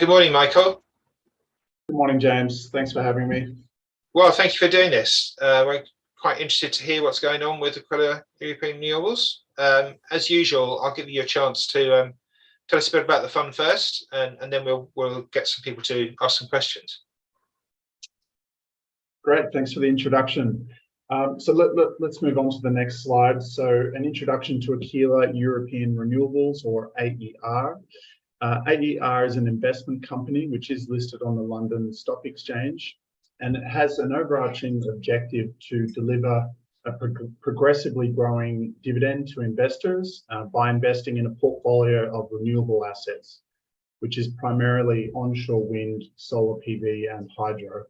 Good morning, Michael. Good morning, James. Thanks for having me. Well, thank you for doing this. We're quite interested to hear what's going on with Aquila European Renewables. As usual, I'll give you a chance to tell us a bit about the fund first, and then we'll get some people to ask some questions. Great, thanks for the introduction. So let's move on to the next slide. So an introduction to Aquila European Renewables, or AER. AER is an investment company which is listed on the London Stock Exchange, and it has an overarching objective to deliver a progressively growing dividend to investors by investing in a portfolio of renewable assets, which is primarily onshore wind, solar PV, and hydro.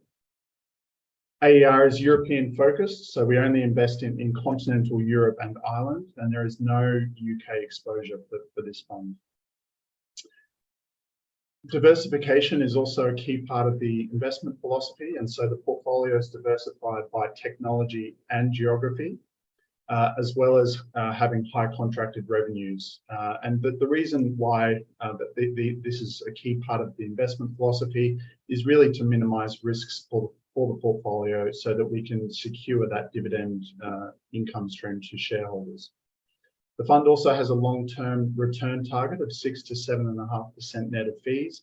AER is European focused, so we only invest in continental Europe and Ireland, and there is no UK exposure for this fund. Diversification is also a key part of the investment philosophy, and so the portfolio is diversified by technology and geography, as well as having high contracted revenues. And the reason why this is a key part of the investment philosophy is really to minimize risks for the portfolio so that we can secure that dividend income stream to shareholders. The fund also has a long-term return target of 6 to 7.5% net of fees,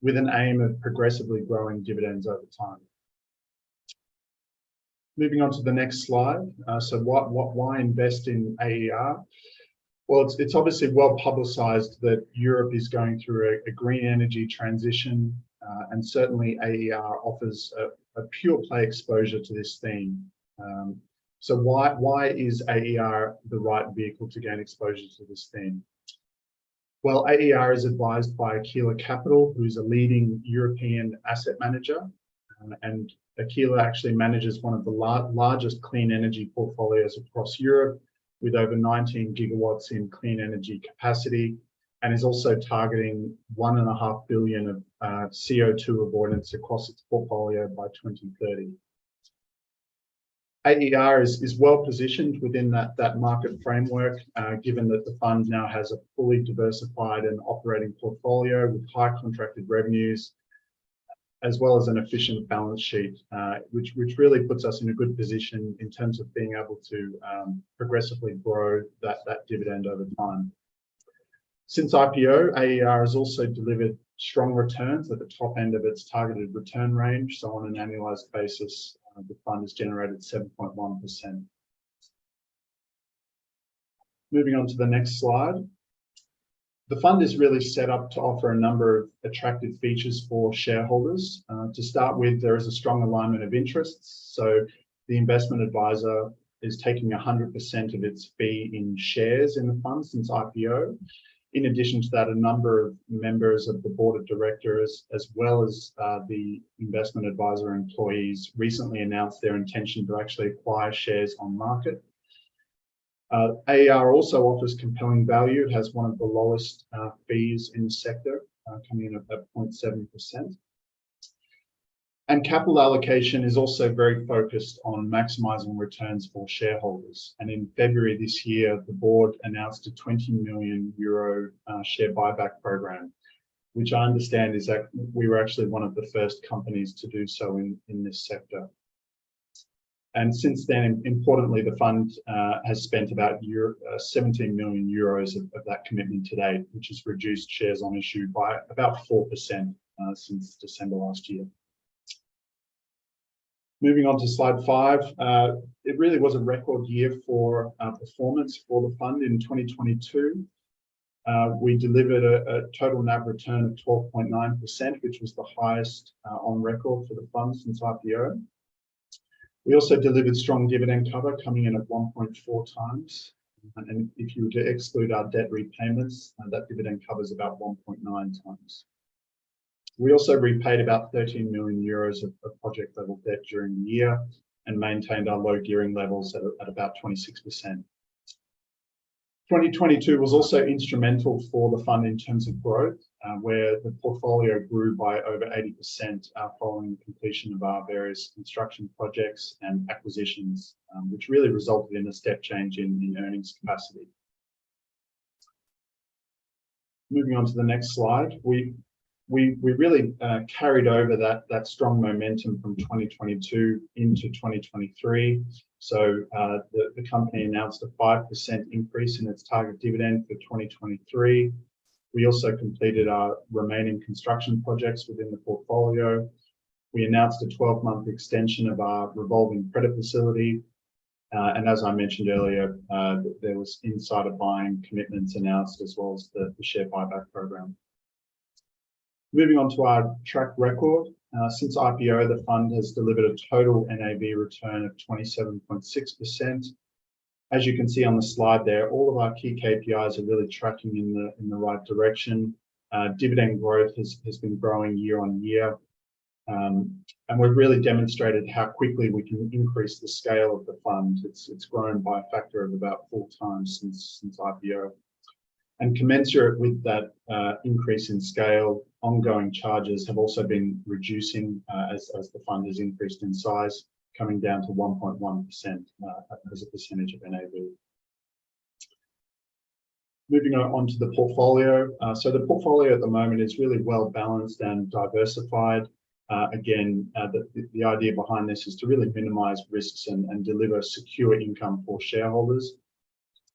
with an aim of progressively growing dividends over time. Moving on to the next slide. So why invest in AER? Well, it's obviously well publicized that Europe is going through a green energy transition, and certainly AER offers a pure play exposure to this theme. So why is AER the right vehicle to gain exposure to this theme? Well, AER is advised by Aquila Capital, who is a leading European asset manager, and Aquila actually manages one of the largest clean energy portfolios across Europe, with over 19 gigawatts in clean energy capacity, and is also targeting 1.5 billion of CO2 avoidance across its portfolio by 2030. AER is well positioned within that market framework, given that the fund now has a fully diversified and operating portfolio with high contracted revenues, as well as an efficient balance sheet, which really puts us in a good position in terms of being able to progressively grow that dividend over time. Since IPO, AER has also delivered strong returns at the top end of its targeted return range. So on an annualized basis, the fund has generated 7.1%. Moving on to the next slide. The fund is really set up to offer a number of attractive features for shareholders. To start with, there is a strong alignment of interests. So the investment advisor is taking 100% of its fee in shares in the fund since IPO. In addition to that, a number of members of the board of directors, as well as the investment advisor employees, recently announced their intention to actually acquire shares on market. AER also offers compelling value. It has one of the lowest fees in the sector, coming in at 0.7%. And capital allocation is also very focused on maximizing returns for shareholders. And in February this year, the board announced a 20 million euro share buyback program, which I understand is that we were actually one of the first companies to do so in this sector. And since then, importantly, the fund has spent about 17 million euros of that commitment to date, which has reduced shares on issue by about 4% since December last year. Moving on to slide 5, it really was a record year for performance for the fund in 2022. We delivered a total NAV return of 12.9%, which was the highest on record for the fund since IPO. We also delivered strong dividend cover, coming in at 1.4 times. And if you were to exclude our debt repayments, that dividend cover is about 1.9 times. We also repaid about 13 million euros of project level debt during the year and maintained our low gearing levels at about 26%. 2022 was also instrumental for the fund in terms of growth, where the portfolio grew by over 80% following the completion of our various construction projects and acquisitions, which really resulted in a step change in earnings capacity. Moving on to the next slide, we really carried over that strong momentum from 2022 into 2023. So the company announced a 5% increase in its target dividend for 2023. We also completed our remaining construction projects within the portfolio. We announced a 12-month extension of our revolving credit facility. And as I mentioned earlier, there was insider buying commitments announced, as well as the share buyback program. Moving on to our track record, since IPO, the fund has delivered a total NAV return of 27.6%. As you can see on the slide there, all of our key KPIs are really tracking in the right direction. Dividend growth has been growing year on year. And we've really demonstrated how quickly we can increase the scale of the fund. It's grown by a factor of about 4 times since IPO. And commensurate with that increase in scale, ongoing charges have also been reducing as the fund has increased in size, coming down to 1.1% as a percentage of NAV. Moving on to the portfolio. So the portfolio at the moment is really well balanced and diversified. Again, the idea behind this is to really minimize risks and deliver secure income for shareholders.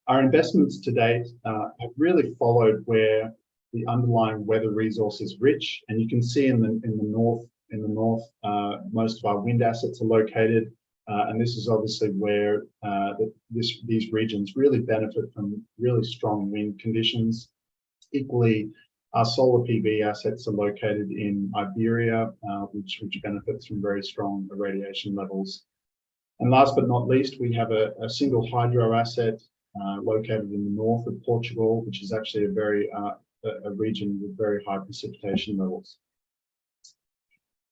Our investments to date have really followed where the underlying weather resource is rich, and you can see in the north, most of our wind assets are located, and this is obviously where these regions really benefit from really strong wind conditions. Equally, our solar PV assets are located in Iberia, which benefits from very strong irradiation levels. And last but not least, we have a single hydro asset located in the north of Portugal, which is actually a region with very high precipitation levels.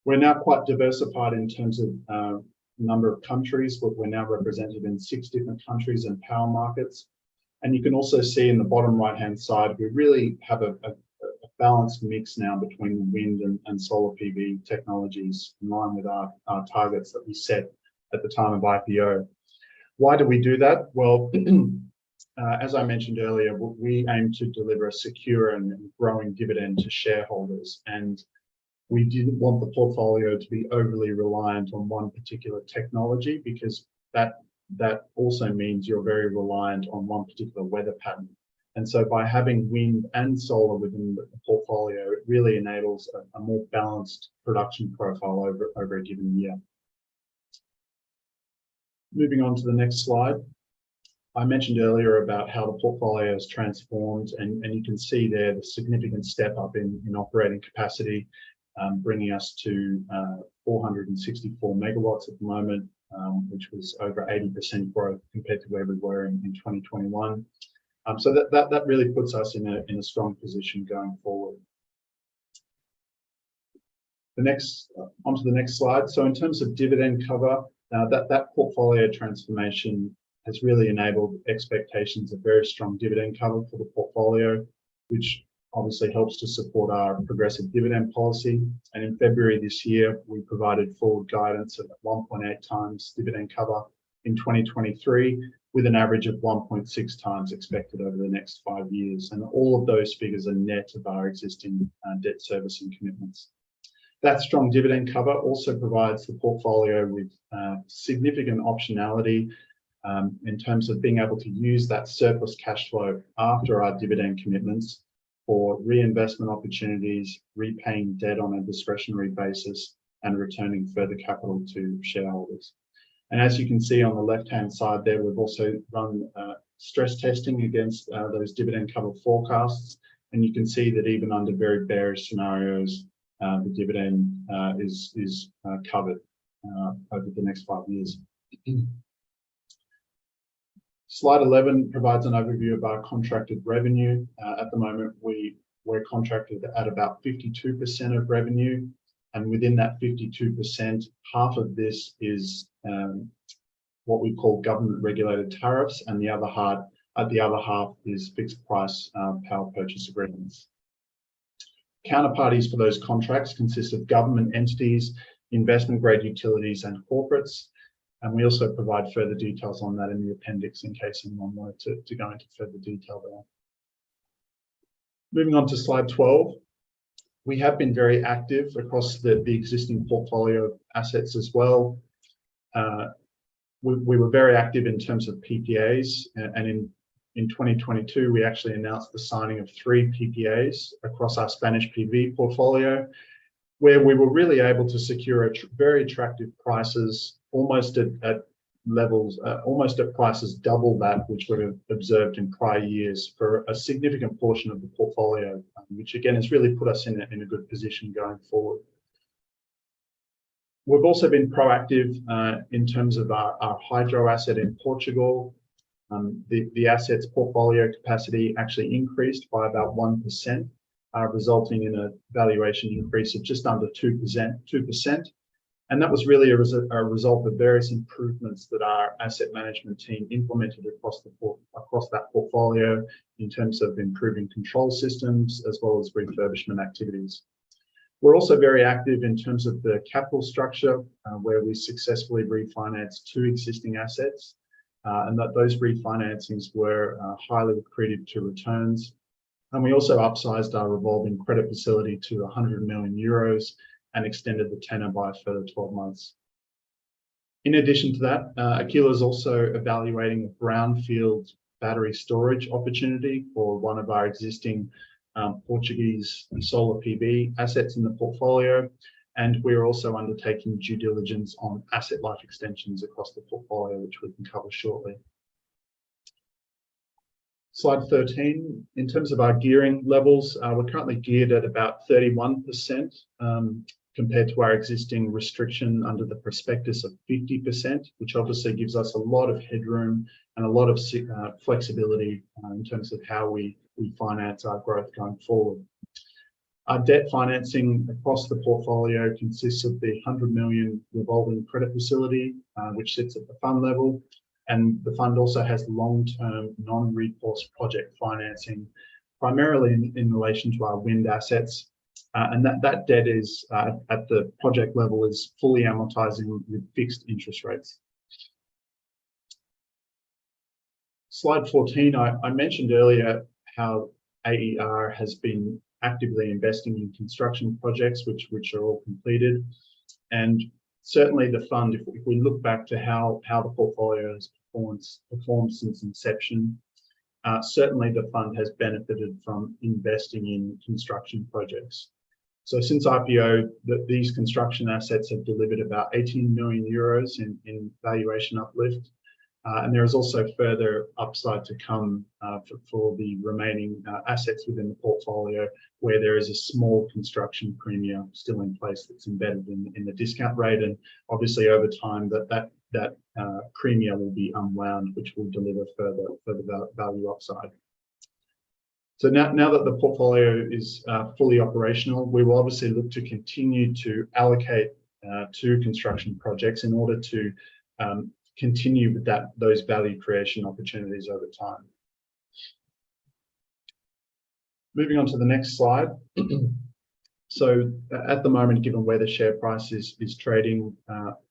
We're now quite diversified in terms of number of countries, but we're now represented in 6 different countries and power markets. And you can also see in the bottom right-hand side, we really have a balanced mix now between wind and solar PV technologies, in line with our targets that we set at the time of IPO. Why do we do that? Well, as I mentioned earlier, we aim to deliver a secure and growing dividend to shareholders, and we didn't want the portfolio to be overly reliant on one particular technology, because that also means you're very reliant on one particular weather pattern. And so by having wind and solar within the portfolio, it really enables a more balanced production profile over a given year. Moving on to the next slide. I mentioned earlier about how the portfolio has transformed, and you can see there the significant step up in operating capacity, bringing us to 464 megawatts at the moment, which was over 80% growth compared to where we were in 2021. So that really puts us in a strong position going forward. Onto the next slide. So in terms of dividend cover, that portfolio transformation has really enabled expectations of very strong dividend cover for the portfolio, which obviously helps to support our progressive dividend policy. And in February this year, we provided forward guidance of 1.8 times dividend cover in 2023, with an average of 1.6 times expected over the next 5 years. And all of those figures are net of our existing debt servicing commitments. That strong dividend cover also provides the portfolio with significant optionality in terms of being able to use that surplus cash flow after our dividend commitments for reinvestment opportunities, repaying debt on a discretionary basis, and returning further capital to shareholders. And as you can see on the left-hand side there, we've also run stress testing against those dividend cover forecasts. And you can see that even under very bearish scenarios, the dividend is covered over the next 5 years. Slide 11 provides an overview of our contracted revenue. At the moment, we're contracted at about 52% of revenue. And within that 52%, half of this is what we call government regulated tariffs, and the other half is fixed price power purchase agreements. Counterparties for those contracts consist of government entities, investment grade utilities, and corporates. And we also provide further details on that in the appendix in case anyone wanted to go into further detail there. Moving on to slide 12. We have been very active across the existing portfolio of assets as well. We were very active in terms of PPAs, and in 2022, we actually announced the signing of 3 PPAs across our Spanish PV portfolio, where we were really able to secure very attractive prices, almost at levels, almost at prices double that which we have observed in prior years for a significant portion of the portfolio, which again has really put us in a good position going forward. We've also been proactive in terms of our hydro asset in Portugal. The asset's portfolio capacity actually increased by about 1%, resulting in a valuation increase of just under 2%. And that was really a result of various improvements that our asset management team implemented across that portfolio in terms of improving control systems as well as refurbishment activities. We're also very active in terms of the capital structure, where we successfully refinanced 2 existing assets, and that those refinancings were highly accretive to returns. And we also upsized our revolving credit facility to 100 million euros and extended the tenor by a further 12 months. In addition to that, Aquila is also evaluating a brownfield battery storage opportunity for one of our existing Portuguese solar PV assets in the portfolio. And we're also undertaking due diligence on asset life extensions across the portfolio, which we can cover shortly. Slide 13, in terms of our gearing levels, we're currently geared at about 31%, compared to our existing restriction under the prospectus of 50%, which obviously gives us a lot of headroom and a lot of flexibility in terms of how we finance our growth going forward. Our debt financing across the portfolio consists of the 100 million revolving credit facility, which sits at the fund level. And the fund also has long-term non-recourse project financing, primarily in relation to our wind assets. And that debt is at the project level is fully amortizing with fixed interest rates. Slide 14, I mentioned earlier how AER has been actively investing in construction projects, which are all completed. And certainly the fund, if we look back to how the portfolio has performed since inception, certainly the fund has benefited from investing in construction projects. So since IPO, these construction assets have delivered about 18 million euros in valuation uplift. And there is also further upside to come for the remaining assets within the portfolio, where there is a small construction premium still in place that's embedded in the discount rate. And obviously over time that premium will be unwound, which will deliver further value upside. So now that the portfolio is fully operational, we will obviously look to continue to allocate to construction projects in order to continue with those value creation opportunities over time. Moving on to the next slide. So at the moment, given where the share price is trading,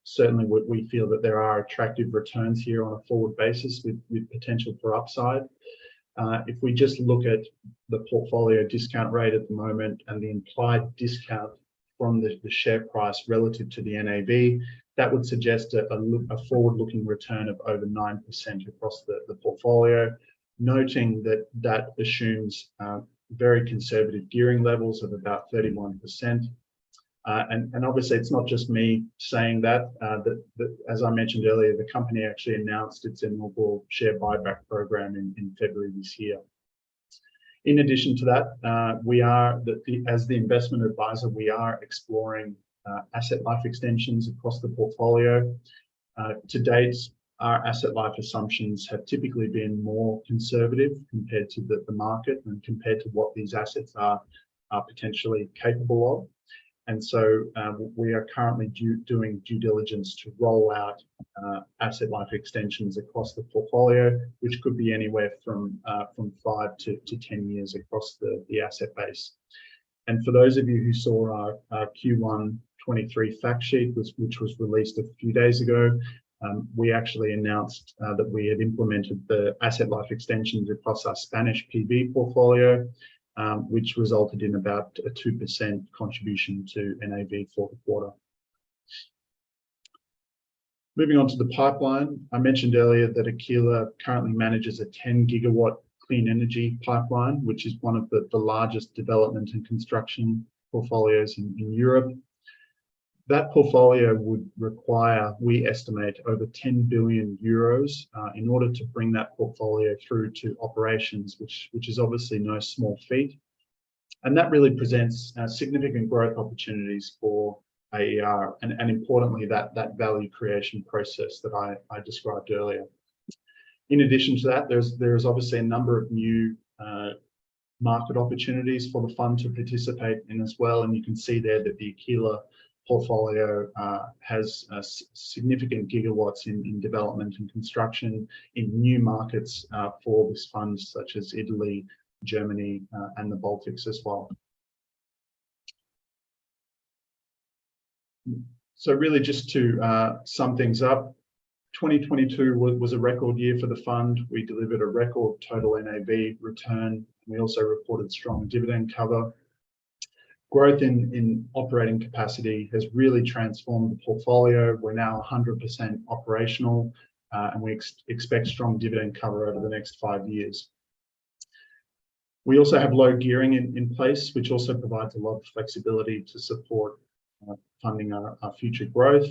certainly we feel that there are attractive returns here on a forward basis with potential for upside. If we just look at the portfolio discount rate at the moment and the implied discount from the share price relative to the NAV, that would suggest a forward-looking return of over 9% across the portfolio, noting that assumes very conservative gearing levels of about 31%. And obviously, it's not just me saying that. As I mentioned earlier, the company actually announced its inaugural share buyback program in February this year. In addition to that, as the investment advisor, we are exploring asset life extensions across the portfolio. To date, our asset life assumptions have typically been more conservative compared to the market and compared to what these assets are potentially capable of. And so we are currently doing due diligence to roll out asset life extensions across the portfolio, which could be anywhere from 5 to 10 years across the asset base. And for those of you who saw our Q1 23 fact sheet, which was released a few days ago, we actually announced that we had implemented the asset life extensions across our Spanish PV portfolio. which resulted in about a 2% contribution to NAV for the quarter. Moving on to the pipeline, I mentioned earlier that Aquila currently manages a 10 gigawatt clean energy pipeline, which is one of the largest development and construction portfolios in Europe. That portfolio would require, we estimate, over 10 billion euros in order to bring that portfolio through to operations, which is obviously no small feat. And that really presents significant growth opportunities for AER, and importantly, that value creation process that I described earlier. In addition to that, there's obviously a number of new market opportunities for the fund to participate in as well. And you can see there that the Aquila portfolio has significant gigawatts in development and construction in new markets for this fund, such as Italy, Germany, and the Baltics as well. So really just to sum things up, 2022 was a record year for the fund. We delivered a record total NAV return. We also reported strong dividend cover. Growth in operating capacity has really transformed the portfolio. We're now 100% operational, and we expect strong dividend cover over the next 5 years. We also have low gearing in place, which also provides a lot of flexibility to support funding our future growth.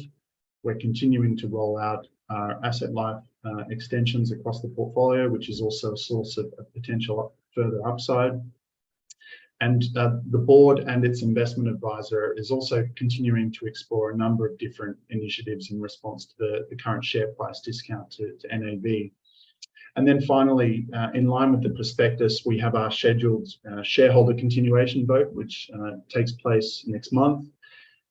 We're continuing to roll out our asset life extensions across the portfolio, which is also a source of potential further upside. And the board and its investment advisor is also continuing to explore a number of different initiatives in response to the current share price discount to NAV. And then finally, in line with the prospectus, we have our scheduled shareholder continuation vote, which takes place next month.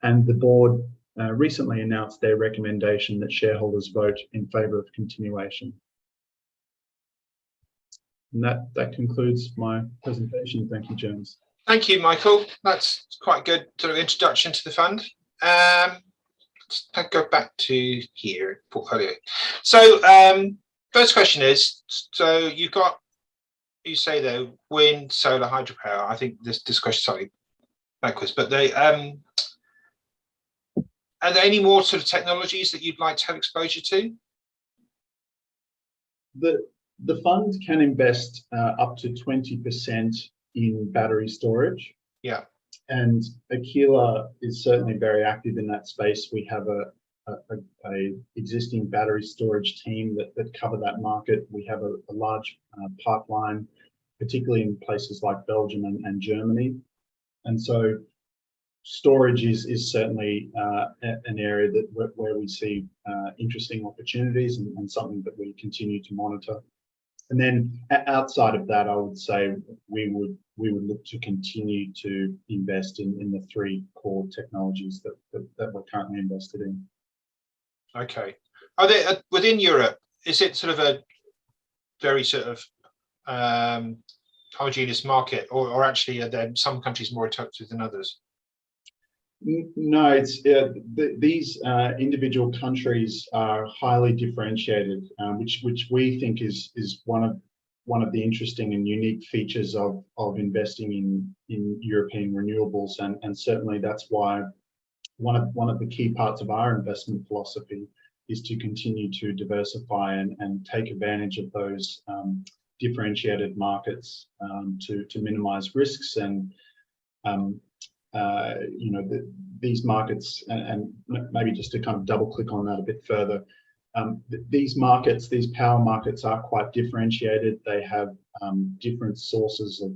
And the board recently announced their recommendation that shareholders vote in favour of continuation. And that concludes my presentation. Thank you, James. Thank you, Michael. That's quite a good sort of introduction to the fund. Let's go back to here, portfolio. So first question is, so you've got, you say though, wind, solar, hydropower. I think this question is slightly backwards, but they are there any more sort of technologies that you'd like to have exposure to? The fund can invest up to 20% in battery storage. Yeah. And Aquila is certainly very active in that space. We have a existing battery storage team that cover that market. We have a large pipeline, particularly in places like Belgium and Germany. And so storage is certainly an area where we see interesting opportunities and something that we continue to monitor. And then outside of that, I would say we would look to continue to invest in the 3 core technologies that we're currently invested in. Okay. Are there within Europe? Is it sort of a very sort of homogeneous market, or actually are there some countries more attractive than others? No, it's these individual countries are highly differentiated, which we think is one of the interesting and unique features of investing in European renewables, and certainly that's why one of the key parts of our investment philosophy is to continue to diversify and take advantage of those differentiated markets to minimize risks. And you know, these markets, and maybe just to kind of double click on that a bit further, these power markets are quite differentiated. They have different sources of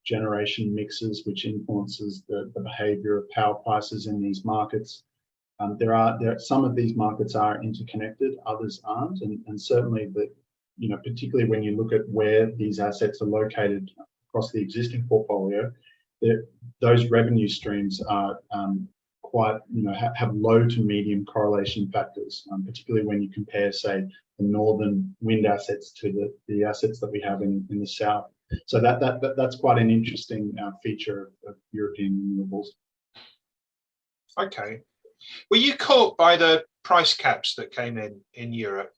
generation mixes, which influences the behavior of power prices in these markets. Some of these markets are interconnected, others aren't, and certainly you know, particularly when you look at where these assets are located across the existing portfolio, those revenue streams are quite, you know, have low to medium correlation factors, particularly when you compare, say, the northern wind assets to the assets that we have in the south. So that's quite an interesting feature of European renewables. Okay. Were you caught by the price caps that came in Europe?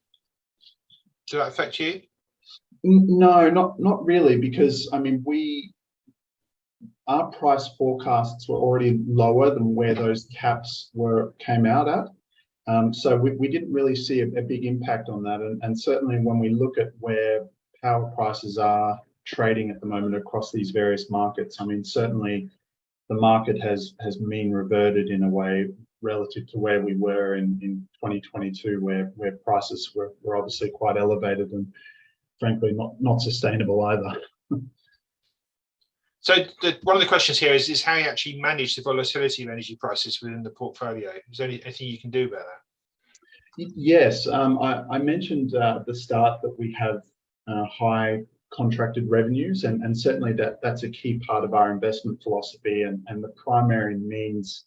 Did that affect you? No, not really, because I mean, our price forecasts were already lower than where those caps came out at. So we didn't really see a big impact on that. And certainly when we look at where power prices are trading at the moment across these various markets, I mean, certainly the market has mean reverted in a way relative to where we were in 2022, where prices were obviously quite elevated and frankly not sustainable either. So one of the questions here is how you actually manage the volatility of energy prices within the portfolio. Is there anything you can do about that? Yes, I mentioned at the start that we have high contracted revenues, and certainly that's a key part of our investment philosophy and the primary means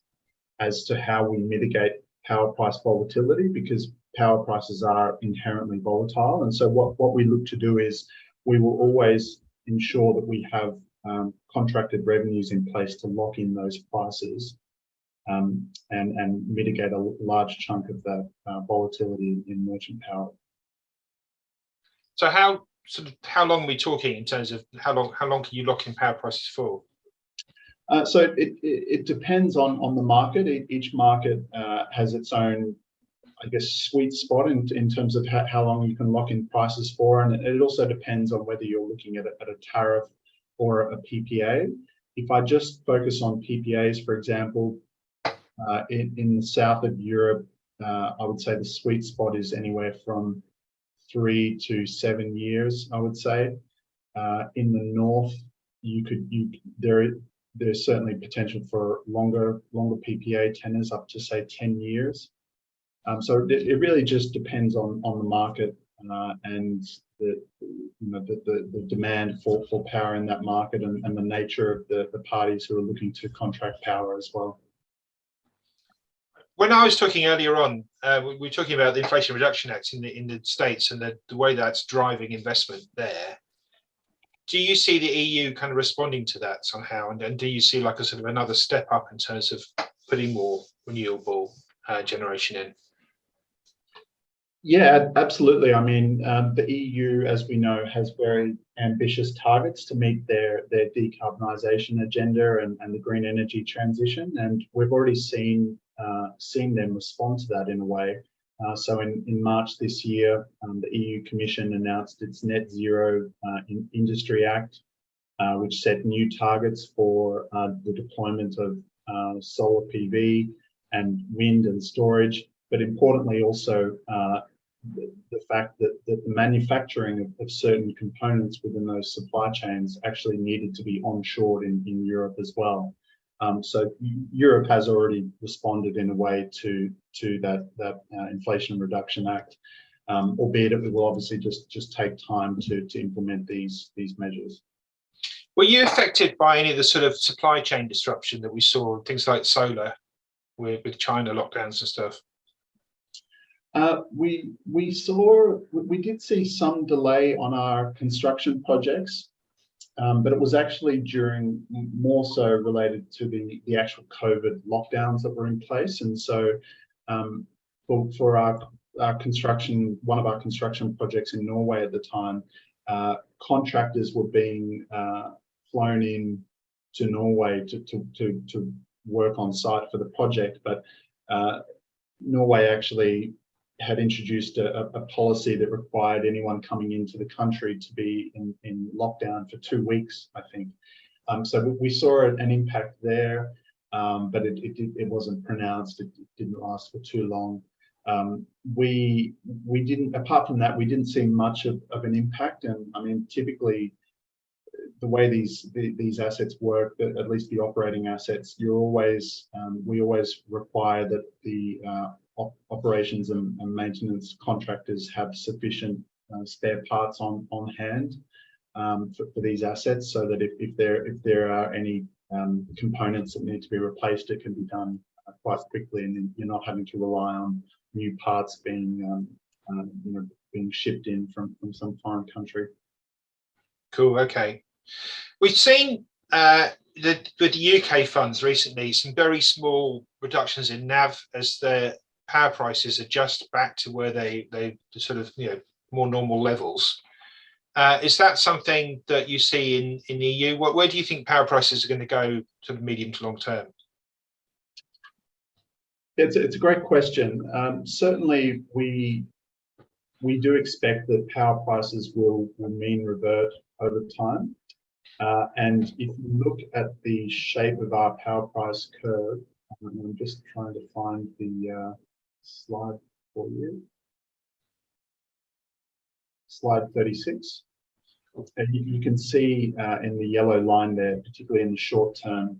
as to how we mitigate power price volatility, because power prices are inherently volatile. And so what we look to do is we will always ensure that we have contracted revenues in place to lock in those prices and mitigate a large chunk of that volatility in merchant power. So how long are we talking in terms of how long can you lock in power prices for? So it depends on the market. Each market has its own, I guess, sweet spot in terms of how long you can lock in prices for, and it also depends on whether you're looking at a tariff or a PPA. If I just focus on PPAs, for example, in the south of Europe, I would say the sweet spot is anywhere from 3 to 7 years, I would say. In the north, there's certainly potential for longer PPA tenors, up to say 10 years. So it really just depends on the market and the demand for power in that market and the nature of the parties who are looking to contract power as well. When I was talking earlier on, we were talking about the Inflation Reduction Act in the States and the way that's driving investment there. Do you see the EU kind of responding to that somehow? And do you see like a sort of another step up in terms of putting more renewable generation in? Yeah, absolutely. I mean, the EU, as we know, has very ambitious targets to meet their decarbonisation agenda and the green energy transition, and we've already seen them respond to that in a way. So in March this year, the EU Commission announced its Net Zero Industry Act, which set new targets for the deployment of solar PV and wind and storage, but importantly also the fact that the manufacturing of certain components within those supply chains actually needed to be onshored in Europe as well. So Europe has already responded in a way to that Inflation Reduction Act, albeit it will obviously just take time to implement these measures. Were you affected by any of the sort of supply chain disruption that we saw, things like solar, with China lockdowns and stuff? We did see some delay on our construction projects. But it was actually more so related to the actual COVID lockdowns that were in place. And so for our construction, one of our construction projects in Norway at the time, contractors were being flown in to Norway to work on site for the project. But Norway actually had introduced a policy that required anyone coming into the country to be in lockdown for 2 weeks, I think. So we saw an impact there, but it wasn't pronounced. It didn't last for too long. We didn't, apart from that, we didn't see much of an impact. And I mean, typically, the way these assets work, at least the operating assets, we always require that the operations and maintenance contractors have sufficient spare parts on hand for these assets, so that if there are any components that need to be replaced, it can be done quite quickly, and you're not having to rely on new parts being shipped in from some foreign country. Cool. Okay. We've seen with the UK funds recently some very small reductions in NAV as the power prices adjust back to where they sort of more normal levels. Is that something that you see in the EU? Where do you think power prices are going to go to the medium to long term? It's a great question. Certainly, we do expect that power prices will mean revert over time. And if you look at the shape of our power price curve, I'm just trying to find the slide for you. Slide 36. And you can see in the yellow line there, particularly in the short term,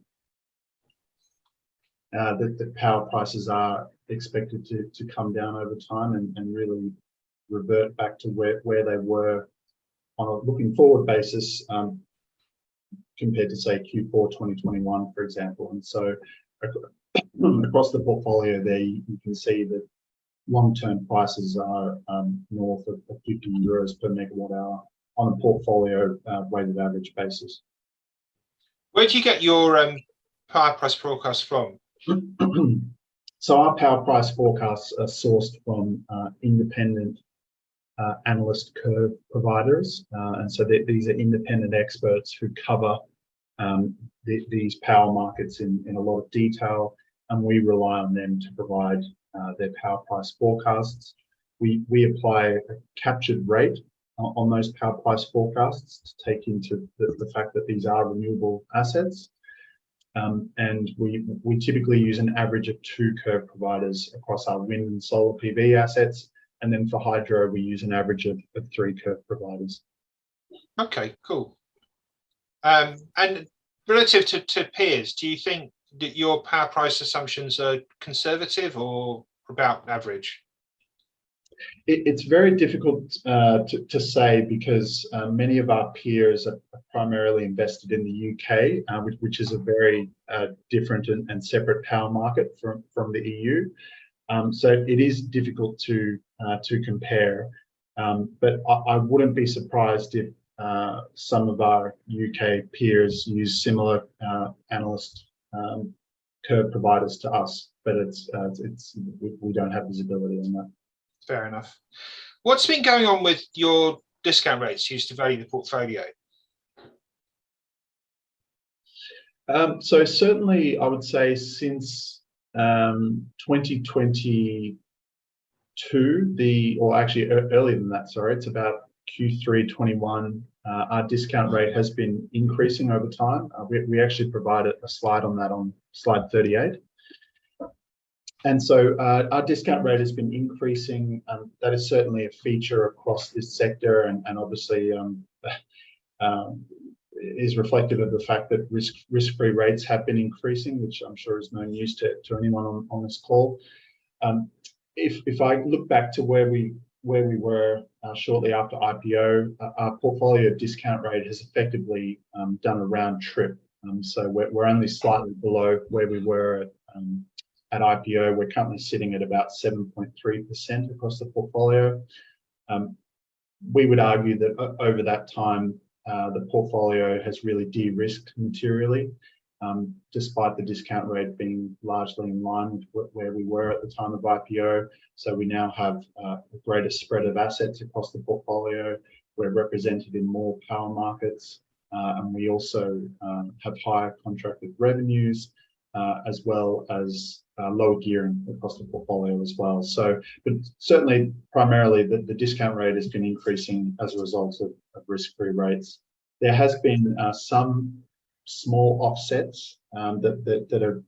that the power prices are expected to come down over time and really revert back to where they were on a looking forward basis compared to, say, Q4 2021, for example. And so across the portfolio there, you can see that long-term prices are north of 50 euros per megawatt hour on a portfolio weighted average basis. Where do you get your power price forecast from? So our power price forecasts are sourced from independent analyst curve providers. And so these are independent experts who cover these power markets in a lot of detail, and we rely on them to provide their power price forecasts. We apply a captured rate on those power price forecasts to take into the fact that these are renewable assets. And we typically use an average of 2 curve providers across our wind and solar PV assets. And then for hydro, we use an average of 3 curve providers. Okay, cool. And relative to peers, do you think that your power price assumptions are conservative or about average? It's very difficult to say because many of our peers are primarily invested in the UK, which is a very different and separate power market from the EU. So it is difficult to compare, but I wouldn't be surprised if some of our UK peers use similar analyst curve providers to us, but we don't have visibility on that. Fair enough. What's been going on with your discount rates used to value the portfolio? So certainly, I would say since 2022, or actually earlier than that, sorry, it's about Q3 21, our discount rate has been increasing over time. We actually provided a slide on that on slide 38. And so our discount rate has been increasing. That is certainly a feature across this sector, and obviously is reflective of the fact that risk-free rates have been increasing, which I'm sure is no news to anyone on this call. If I look back to where we were shortly after IPO, our portfolio discount rate has effectively done a round trip. So we're only slightly below where we were at IPO. We're currently sitting at about 7.3% across the portfolio. We would argue that over that time, the portfolio has really de-risked materially, despite the discount rate being largely in line with where we were at the time of IPO. So we now have a greater spread of assets across the portfolio. We're represented in more power markets, and we also have higher contracted revenues, as well as lower gearing across the portfolio as well. So, but certainly, primarily, the discount rate has been increasing as a result of risk-free rates. There has been some small offsets that have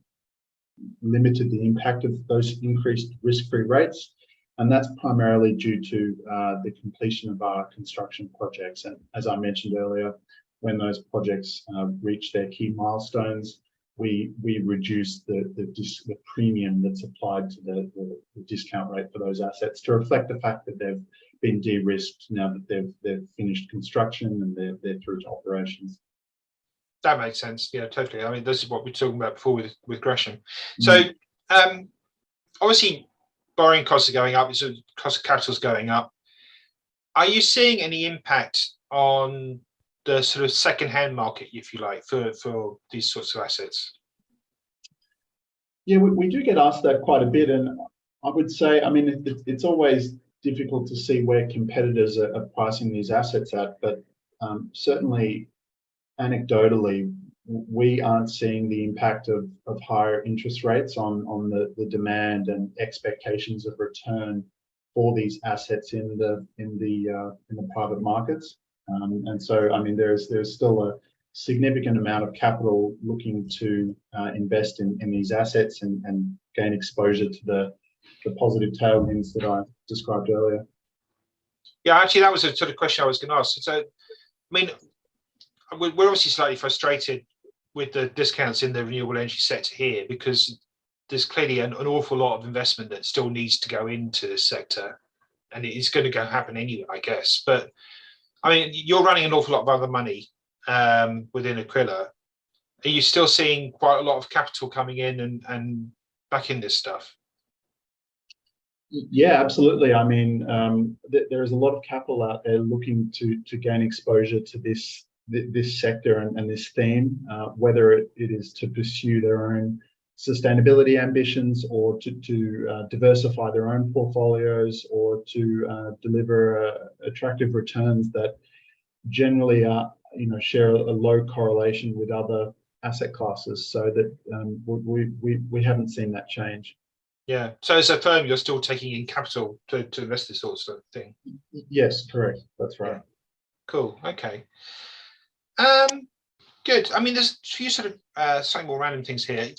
limited the impact of those increased risk-free rates, and that's primarily due to the completion of our construction projects. And as I mentioned earlier, when those projects reach their key milestones, we reduce the premium that's applied to the discount rate for those assets to reflect the fact that they've been de-risked now that they've finished construction and they're through to operations. That makes sense. Yeah, totally. I mean, this is what we were talking about before with Gresham. So obviously borrowing costs are going up, so cost of capital is going up. Are you seeing any impact on the sort of second-hand market, if you like, for these sorts of assets? Yeah, we do get asked that quite a bit, and I would say, I mean, it's always difficult to see where competitors are pricing these assets at, but certainly anecdotally, we aren't seeing the impact of higher interest rates on the demand and expectations of return for these assets in the private markets. And so, I mean, there's still a significant amount of capital looking to invest in these assets and gain exposure to the positive tailwinds that I described earlier. Yeah, actually, that was a sort of question I was going to ask. So, I mean, we're obviously slightly frustrated with the discounts in the renewable energy sector here, because there's clearly an awful lot of investment that still needs to go into this sector, and it is going to happen anyway, I guess. But I mean, you're running an awful lot of other money within Aquila. Are you still seeing quite a lot of capital coming in and back in this stuff? Yeah, absolutely. I mean, there is a lot of capital out there looking to gain exposure to this sector and this theme, whether it is to pursue their own sustainability ambitions, or to diversify their own portfolios, or to deliver attractive returns that generally are, share a low correlation with other asset classes. So that we haven't seen that change. Yeah. So as a firm, you're still taking in capital to invest this sort of thing. Yes, correct. That's right. Yeah. Cool. Okay. Good. I mean, there's a few sort of slightly more random things here.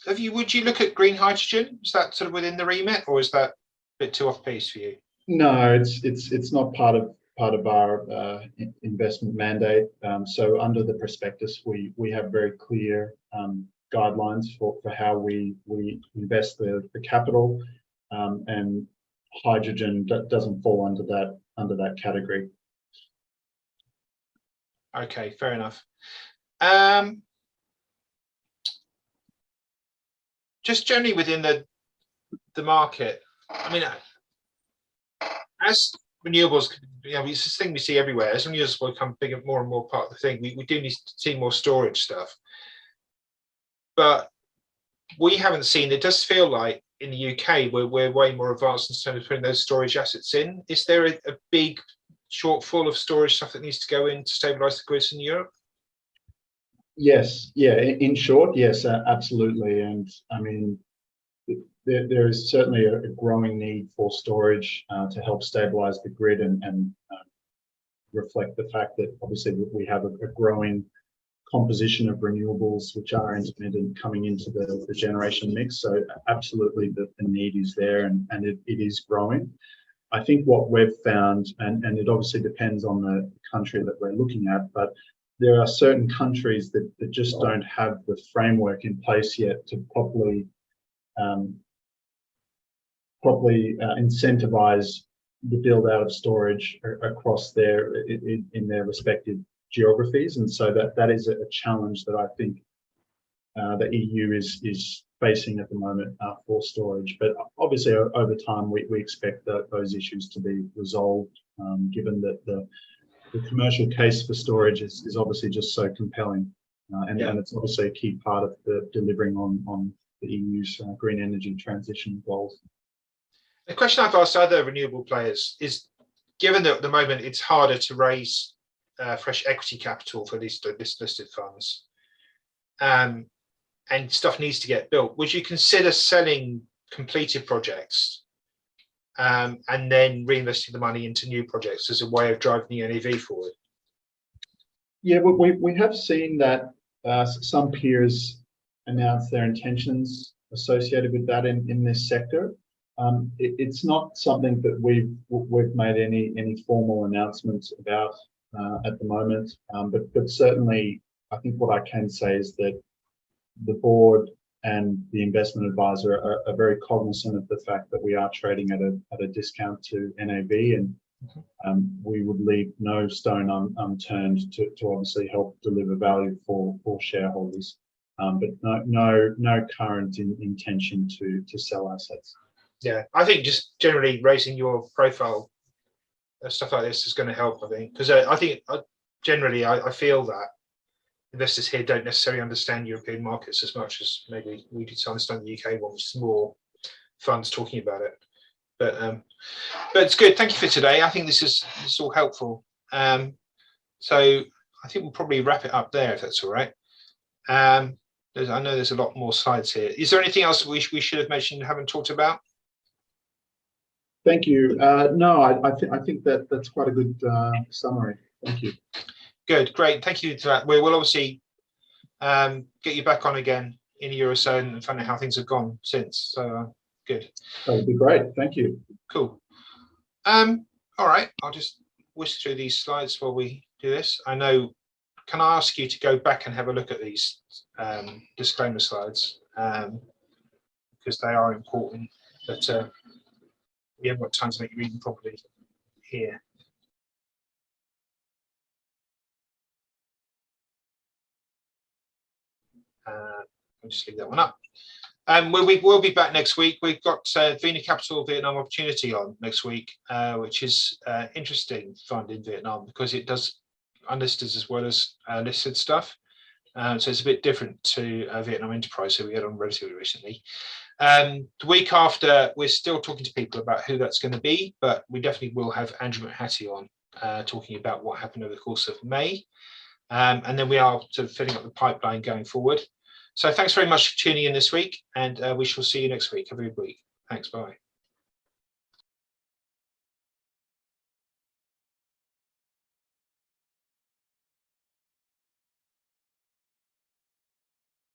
Would you look at green hydrogen? Is that sort of within the remit, or is that a bit too off piece for you? No, it's not part of our investment mandate. So under the prospectus, we have very clear guidelines for how we invest the capital, and hydrogen doesn't fall under that category. Okay, fair enough. Just generally within the market, I mean, as renewables, it's this thing we see everywhere. As renewables become bigger, more and more part of the thing, we do need to see more storage stuff. But we haven't seen, it does feel like in the UK, we're way more advanced in terms of putting those storage assets in. Is there a big shortfall of storage stuff that needs to go in to stabilise the grids in Europe? Yes, yeah, in short, yes, absolutely. And I mean, there is certainly a growing need for storage to help stabilise the grid and reflect the fact that obviously we have a growing composition of renewables which are intermittent coming into the generation mix. So absolutely the need is there, and it is growing. I think what we've found, and it obviously depends on the country that we're looking at, but there are certain countries that just don't have the framework in place yet to properly incentivize the build out of storage across in their respective geographies. And so that is a challenge that I think the EU is facing at the moment for storage. But obviously over time we expect those issues to be resolved, given that the commercial case for storage is obviously just so compelling, and it's obviously a key part of the delivering on the EU's green energy transition goals. The question I've asked other renewable players is, given that at the moment it's harder to raise fresh equity capital for these listed funds, and stuff needs to get built, would you consider selling completed projects and then reinvesting the money into new projects as a way of driving the NAV forward? Yeah, we have seen that some peers announce their intentions associated with that in this sector. It's not something that we've made any formal announcements about at the moment, but certainly I think what I can say is that the board and the investment advisor are very cognizant of the fact that we are trading at a discount to NAV, and we would leave no stone unturned to obviously help deliver value for shareholders, but no current intention to sell assets. Yeah, I think just generally raising your profile, stuff like this is going to help, I think, because I think generally I feel that investors here don't necessarily understand European markets as much as maybe we do to understand the UK one, which is more funds talking about it. But it's good. Thank you for today. I think this is all helpful. So I think we'll probably wrap it up there if that's all right. I know there's a lot more slides here. Is there anything else we should have mentioned and haven't talked about? Thank you. No, I think that's quite a good summary. Thank you. Good, great. Thank you to that. We will obviously get you back on again in a year or so and find out how things have gone since. So good. That would be great. Thank you. Cool. All right. I'll just whisk through these slides while we do this. I know. Can I ask you to go back and have a look at these disclaimer slides, because they are important, but we haven't got time to make you read them properly here. I'll just leave that one up. We'll be back next week. We've got Vina Capital Vietnam Opportunity on next week, which is interesting fund in Vietnam because it does unlisted as well as listed stuff. So it's a bit different to Vietnam Enterprise, who we had on relatively recently. The week after, we're still talking to people about who that's going to be, but we definitely will have Andrew McHattie on talking about what happened over the course of May. And then we are sort of filling up the pipeline going forward. So thanks very much for tuning in this week, and we shall see you next week. Have a good week. Thanks, bye.